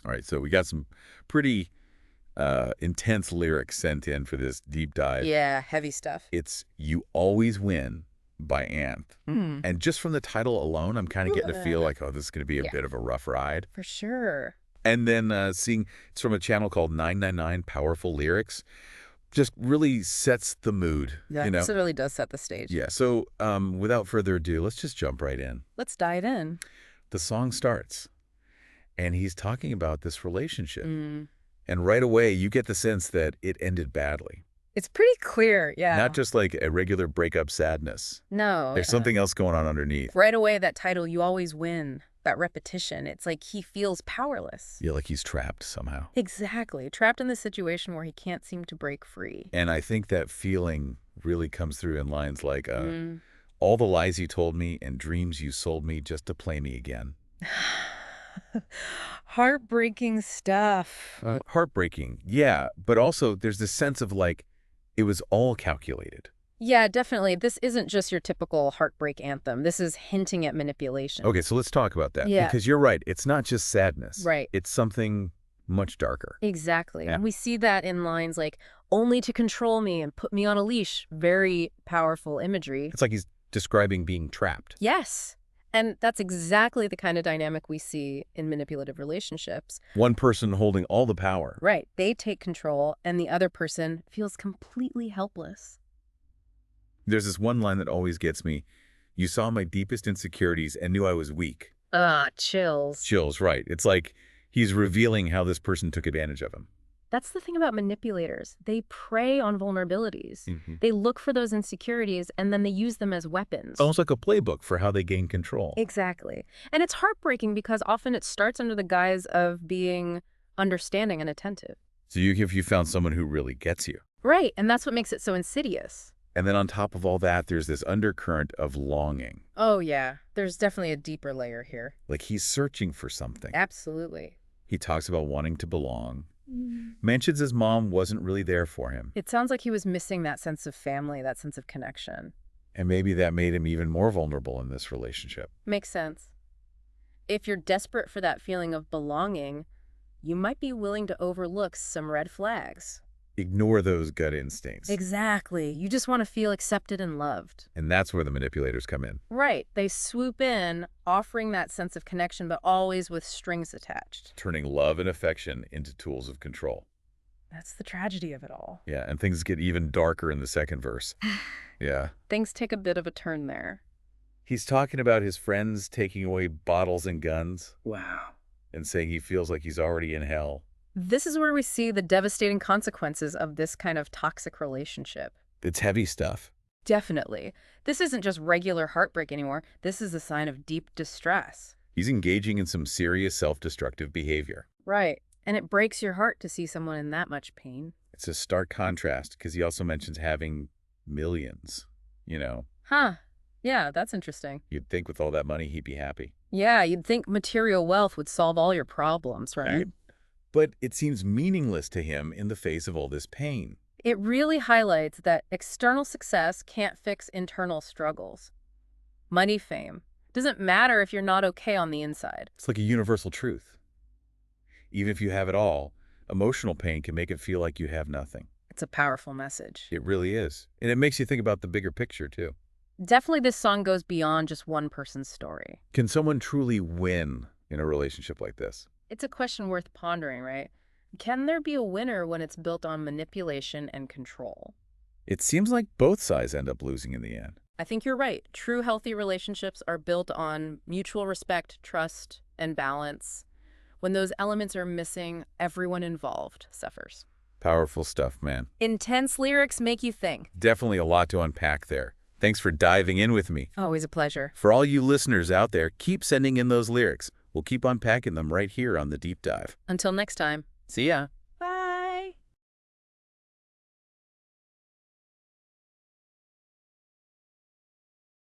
All right, so we got some pretty intense lyrics sent in for this deep dive. Yeah, heavy stuff. It's You Always Win by ANTH. And just from the title alone, I'm kind of getting to feel like, oh, this is going to be a Yeah. bit of a rough ride. For sure. And then seeing it's from a channel called 999 Powerful Lyrics just really sets the mood, Yeah, you know? so it really does set the stage. Yeah, so without further ado, let's just jump right in. Let's dive in. The song starts, and he's talking about this relationship. And right away, you get the sense that it ended badly. It's pretty clear, yeah. Not just like a regular breakup sadness. No. There's something else going on underneath. Right away, that title, You Always Win, that repetition, it's like he feels powerless. Yeah, like he's trapped somehow. Exactly. Trapped in this situation where he can't seem to break free. And I think that feeling really comes through in lines like, all the lies you told me and dreams you sold me just to play me again. Heartbreaking stuff. Heartbreaking, yeah. But also there's this sense of like, it was all calculated. Yeah, definitely. This isn't just your typical heartbreak anthem. This is hinting at manipulation. Okay, so let's talk about that. Yeah. Because you're right. It's not just sadness. Right. It's something much darker. Exactly. Yeah. And we see that in lines like, only to control me and put me on a leash. Very powerful imagery. It's like he's describing being trapped. Yes. And that's exactly the kind of dynamic we see in manipulative relationships. One person holding all the power. Right. They take control and the other person feels completely helpless. There's this one line that always gets me. You saw my deepest insecurities and knew I was weak. Chills. Chills, right. It's like he's revealing how this person took advantage of him. That's the thing about manipulators. They prey on vulnerabilities. They look for those insecurities and then they use them as weapons. Almost like a playbook for how they gain control. Exactly. And it's heartbreaking because often it starts under the guise of being understanding and attentive. So if you found someone who really gets you. Right. And that's what makes it so insidious. And then on top of all that, there's this undercurrent of longing. Oh, yeah. There's definitely a deeper layer here. Like he's searching for something. Absolutely. He talks about wanting to belong. Mentions his mom wasn't really there for him. It sounds like he was missing that sense of family, that sense of connection. And maybe that made him even more vulnerable in this relationship. Makes sense. If you're desperate for that feeling of belonging, you might be willing to overlook some red flags. Ignore those gut instincts. Exactly. You just want to feel accepted and loved. And that's where the manipulators come in. Right. They swoop in, offering that sense of connection, but always with strings attached. Turning love and affection into tools of control. That's the tragedy of it all. Yeah, and things get even darker in the second verse. Yeah. Things take a bit of a turn there. He's talking about his friends taking away bottles and guns. Wow. And saying he feels like he's already in hell. This is where we see the devastating consequences of this kind of toxic relationship. It's heavy stuff. Definitely. This isn't just regular heartbreak anymore. This is a sign of deep distress. He's engaging in some serious self-destructive behavior. Right. And it breaks your heart to see someone in that much pain. It's a stark contrast because he also mentions having millions, you know. Huh. Yeah, that's interesting. You'd think with all that money he'd be happy. Yeah, you'd think material wealth would solve all your problems, right? But it seems meaningless to him in the face of all this pain. It really highlights that external success can't fix internal struggles. Money, fame. Doesn't matter if you're not okay on the inside. It's like a universal truth. Even if you have it all, emotional pain can make it feel like you have nothing. It's a powerful message. It really is. And it makes you think about the bigger picture, too. Definitely this song goes beyond just one person's story. Can someone truly win in a relationship like this? It's a question worth pondering, right? Can there be a winner when it's built on manipulation and control? It seems like both sides end up losing in the end. I think you're right. True healthy relationships are built on mutual respect, trust, and balance. When those elements are missing, everyone involved suffers. Powerful stuff, man. Intense lyrics make you think. Definitely a lot to unpack there. Thanks for diving in with me. Always a pleasure. For all you listeners out there, keep sending in those lyrics. We'll keep unpacking them right here on The Deep Dive. Until next time. See ya.